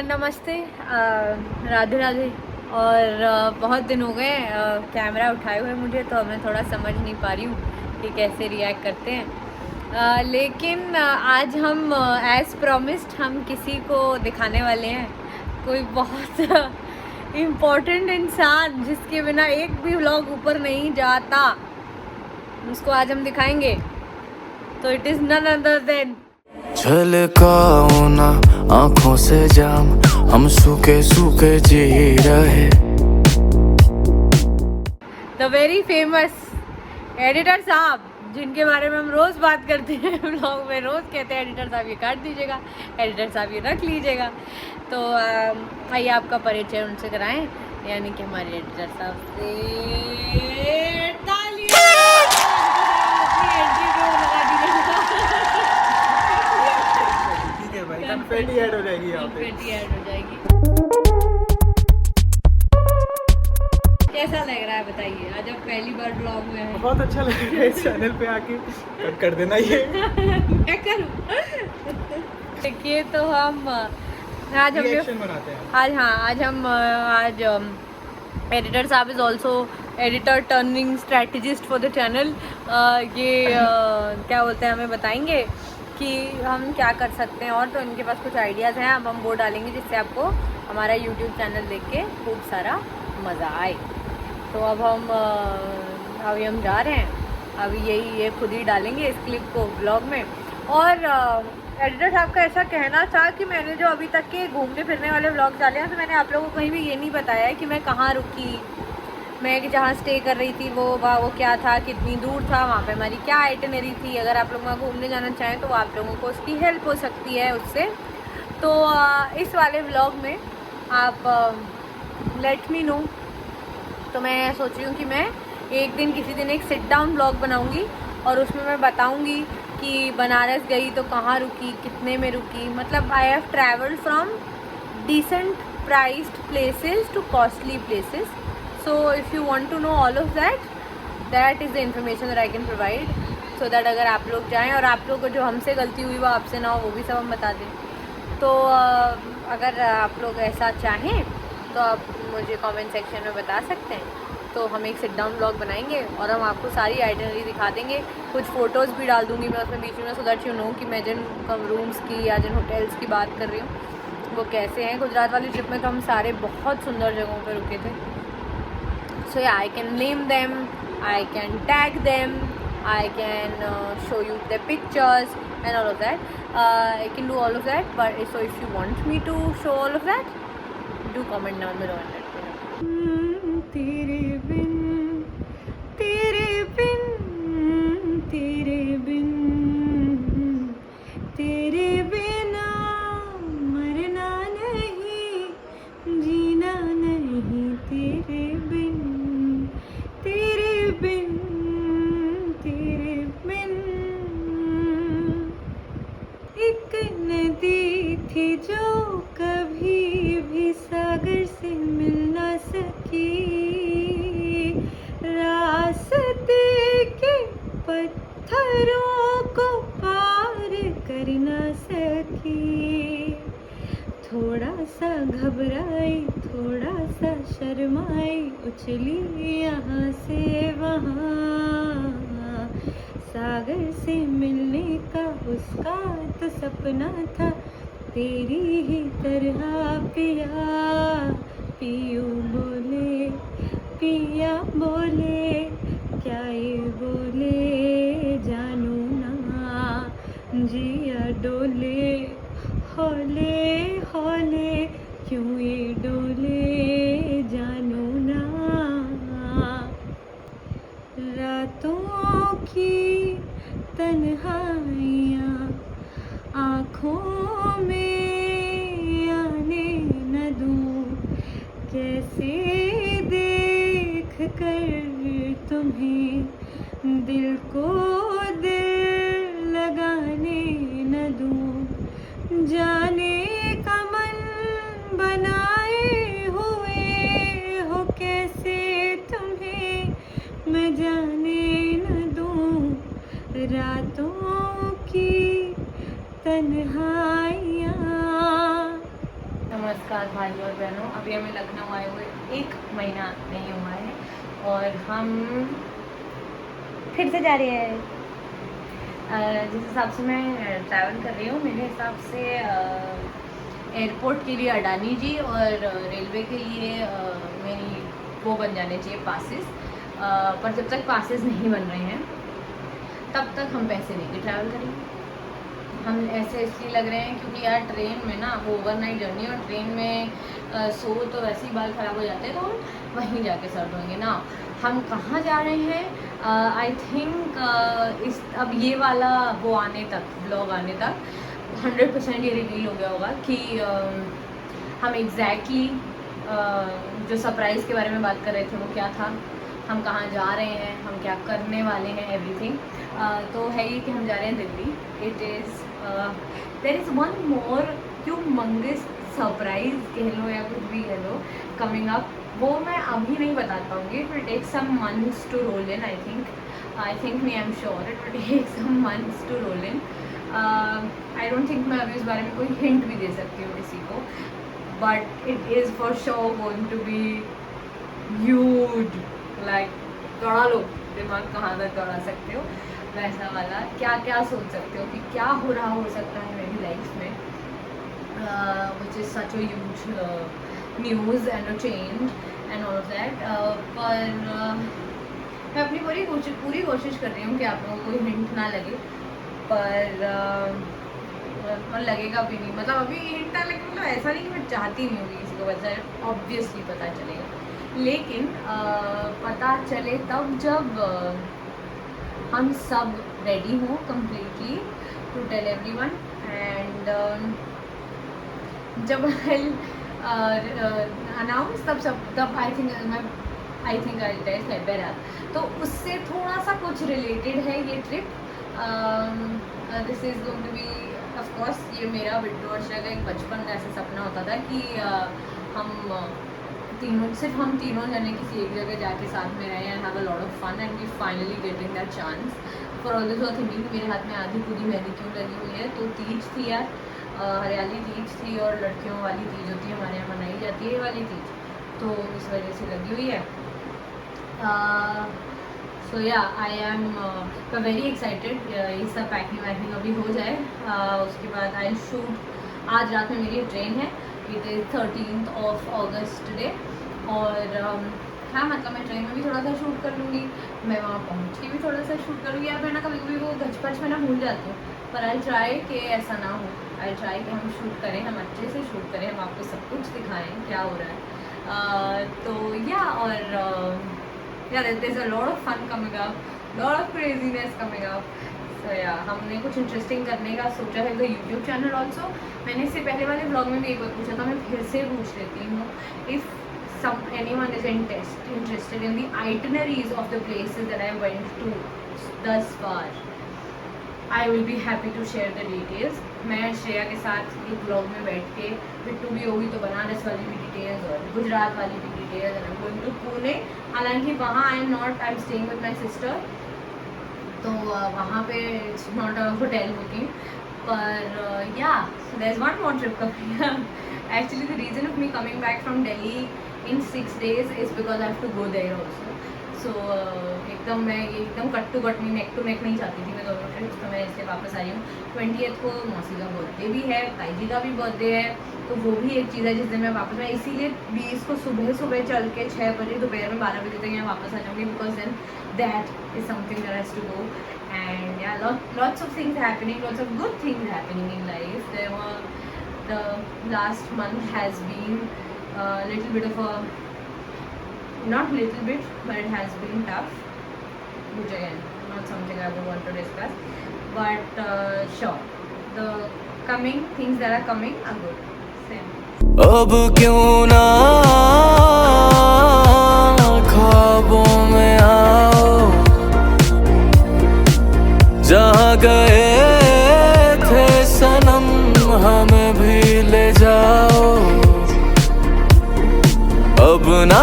नमस्ते, राधे राधे। और बहुत दिन हो गए कैमरा उठाए हुए मुझे, तो मैं थोड़ा समझ नहीं पा रही हूँ कि कैसे रिएक्ट करते हैं। लेकिन आज हम एज़ प्रॉमिस्ड हम किसी को दिखाने वाले हैं, कोई बहुत इम्पोर्टेंट इंसान जिसके बिना एक भी व्लॉग ऊपर नहीं जाता, उसको आज हम दिखाएंगे। तो it is none other than छलकाओ ना आँखों से जाम, हम सूखे सूखे जी रहे। द वेरी फेमस एडिटर साहब, जिनके बारे में हम रोज़ बात करते हैं ब्लॉग में, रोज़ कहते हैं एडिटर साहब ये काट दीजिएगा, एडिटर साहब ये रख लीजिएगा। तो आइए आपका परिचय उनसे कराएं, यानी कि हमारे एडिटर साहब से तालियां। ठीक है भाई, कन्फेटी ऐड हो जाएगी यहाँ पे। कन्फेटी ऐड हो जाएगी। कैसा लग रहा है बताइए, आज आप पहली बार ब्लॉग में हैं। बहुत अच्छा लगेगा इस चैनल पे आके, कट कर देना ये। क्या करूं? देखिए, तो हम आज हम रिएक्शन बनाते हैं। आज एडिटर साहब is also editor turning strategist for the channel. क्या बोलते हैं, हमें बताएंगे कि हम क्या कर सकते हैं, और तो इनके पास कुछ आइडियाज़ हैं। अब हम वो डालेंगे जिससे आपको हमारा यूट्यूब चैनल देख के खूब सारा मज़ा आए। तो अब अभी हम जा रहे हैं, अभी ये खुद ही डालेंगे इस क्लिप को ब्लॉग में। और एडिटर साहब का ऐसा कहना था कि मैंने जो अभी तक के घूमने फिरने वाले व्लॉग डाले हैं, तो मैंने आप लोगों को कहीं भी ये नहीं बताया है कि मैं कहाँ रुकी, मैं जहाँ स्टे कर रही थी वो क्या था, कितनी दूर था, वहाँ पे हमारी क्या आइटनरी थी। अगर आप लोग वहाँ घूमने जाना चाहें तो आप लोगों को उसकी हेल्प हो सकती है उससे। तो इस वाले व्लॉग में आप लेट मी नो। तो मैं सोच रही हूँ कि मैं किसी दिन एक सिट डाउन व्लॉग बनाऊँगी, और उसमें मैं बताऊँगी कि बनारस गई तो कहाँ रुकी, कितने में रुकी। मतलब I have travelled from decent priced places to costly places. So if you want to know all of that, that is the information that I can provide, so that अगर आप लोग जाएं और आप लोग को जो हमसे गलती हुई वो आपसे ना हो, वो भी सब हम बता दें। तो अगर आप लोग ऐसा चाहें तो आप मुझे कमेंट सेक्शन में बता सकते हैं। तो हम एक सिट डाउन ब्लॉग बनाएंगे और हम आपको सारी आइटनरी दिखा देंगे। कुछ फ़ोटोज़ भी डाल दूँगी मैं उसमें बीच में, सो दैट यू नो कि मैं जिन रूम्स की या जिन होटल्स की बात कर रही हूँ वो कैसे हैं। गुजरात वाली ट्रिप में तो हम सारे बहुत सुंदर जगहों पर रुके थे। So yeah, I can name them, I can tag them, I can show you their pictures and all of that. I can do all of that, but so if you want me to show all of that, do comment down below and let me know. तेरे बिन, तेरे बिन, तेरे बिन, तेरे बिना मरना नहीं, जीना नहीं, तेरे बिन, तेरे बिन, तेरे बिन। एक नदी थी जो कभी भी सागर से मिल ना सकी, रास्ते के पत्थरों को पार कर ना सकी। थोड़ा सा घबराई, थोड़ा सा शर्माई, उछली यहाँ से वहाँ। सागर से मिलने का उसका तो सपना था, तेरी ही तरह पिया। पियू बोले, पिया बोले, क्या ये बोले, जानू ना, जिया डोले, हौले हौले, क्यों ये डोले, जानू ना। रातों की तन्हाइयाँ आँखों में आने न दूँ, कैसे देख कर तुम्हें दिल को दिल लगाने न दूँ। जाने का मन बनाए हुए हो कैसे तुम्हें मैं जाने न दूँ। रातों की तन्हाइयाँ नमस्कार भाई और बहनों, अभी हमें लखनऊ आए हुए 1 महीना नहीं हुआ है और हम फिर से जा रहे हैं। जिस हिसाब से मैं ट्रैवल कर रही हूँ, मेरे हिसाब से एयरपोर्ट के लिए अडानी जी और रेलवे के लिए मेरी वो बन जाने चाहिए पासेस, पर जब तक पासेस नहीं बन रहे हैं तब तक हम पैसे लेके ट्रैवल करेंगे। हम ऐसे इसलिए लग रहे हैं क्योंकि यार ट्रेन में ना वो ओवरनाइट जर्नी, और ट्रेन में सो तो वैसे ही बाल ख़राब हो जाते हैं, तो हम वहीं जाके सर्द होंगे ना। हम कहाँ जा रहे हैं? आई थिंक इस अब ये वाला वो आने तक, ब्लॉग आने तक 100% ये रिवील हो गया होगा कि हम एग्जैक्टली जो सरप्राइज़ के बारे में बात कर रहे थे वो क्या था, हम कहाँ जा रहे हैं, हम क्या करने वाले हैं, एवरीथिंग। तो है ये कि हम जा रहे हैं Delhi. It is there is one more humongous surprise कह लो या कुछ भी कह लो कमिंग अप। वो मैं अभी नहीं बता पाऊँगी, it will take some months to roll in. I think me I am sure it will take some months to roll in. I don't think मैं अभी इस बारे में कोई हिंट भी दे सकती हूँ किसी को, but it is for sure going to be huge. Like दौड़ा लो, दिमाग कहाँ तक दौड़ा सकते हो वैसा वाला। क्या क्या सोच सकते हो कि क्या हो रहा हो सकता है मेरी लाइफ में, which is such a huge news and a change and all of that. पर मैं अपनी पूरी कोशिश कर रही हूँ कि आप लोगों को हिंट ना लगे, पर लगेगा भी नहीं। मतलब अभी हिंट ना लगे, मतलब ऐसा नहीं कि मैं चाहती नहीं होगी किसी को वैसा, ऑब्वियसली पता चलेगा, लेकिन पता चले तब जब हम सब रेडी हों completely to tell everyone. And जब अनाउंस तब I think I tell February, तो उससे थोड़ा सा कुछ रिलेटेड है ये trip. This is going to be of course, ये मेरा बिट्टू और श्रेया का एक बचपन का ऐसा सपना होता था कि सिर्फ हम तीनों जने किसी एक जगह जाके साथ में रहे and have a lot of fun, and we finally getting that chance. For all this thinking मेरे हाथ में आधी पूरी मेहंदी क्यों लगी हुई है, तो तीज थी यार, हरियाली तीज थी, और लड़कियों वाली तीज होती है हमारे यहाँ मनाई जाती है ये वाली तीज, तो इस वजह से लगी हुई है। सो या आई एम वेरी एक्साइटेड। ये सब पैकिंग वैकिंग अभी हो जाए, उसके बाद आई शूट। आज रात में मेरी ट्रेन है, it is 13th of August today, और हाँ मतलब मैं ट्रेन में भी थोड़ा सा शूट कर लूँगी, मैं वहाँ पहुँच के भी थोड़ा सा शूट करूँगी। यार मैं ना कभी कभी वो गचपच में ना भूल जाती हूँ, पर आई ट्राई कि ऐसा ना हो। आई ट्राई कि हम शूट करें, हम अच्छे से शूट करें, हम आपको सब कुछ दिखाएं क्या हो रहा है। तो या और या there is a lot of fun coming up, lot of craziness coming up. तो या हमने कुछ इंटरेस्टिंग करने का सोचा है, द यूट्यूब चैनल ऑल्सो। मैंने इससे पहले वाले ब्लॉग में भी एक बार पूछा था, मैं फिर से पूछ लेती हूँ, if anyone is interested in the itineraries of the places that I went to thus far, I will be happy to share the details. मैं श्रेया के साथ एक ब्लॉग में बैठ के, बिट्टू भी होगी तो बनारस वाली भी डिटेल्स और गुजरात वाली भी details, and I am going to Pune. हालांकि वहाँ I am staying with my sister, तो वहाँ पे it's not a hotel booking, पर या there is one more trip coming up. Actually the reason of me coming back from Delhi in 6 days is because I have to go there also. So एकदम मैं एकदम cut to cut, neck to neck नहीं चाहती थी मैं दोनों trips, तो मैं इसलिए वापस आ रही हूँ। 20th को मौसी का बर्थडे भी है, ताई जी का भी बर्थडे है, तो वो भी एक चीज़ है जिस दिन मैं वापस, मैं इसीलिए 20 को सुबह चल के 6 बजे, दोपहर में 12 बजे तक यहाँ वापस आ जाऊँगी, because then that is something that has to go. And yeah lots of things happening, lots of good things happening in life. There were the last month has been little bit of a, not little bit, but it has been tough, which again not something I would want to discuss, but sure, the coming things that are coming are good. Same. अब क्यों ना ख्वाबों में आओ, जहाँ गए थे सनम हमें भी ले जाओ, अब ना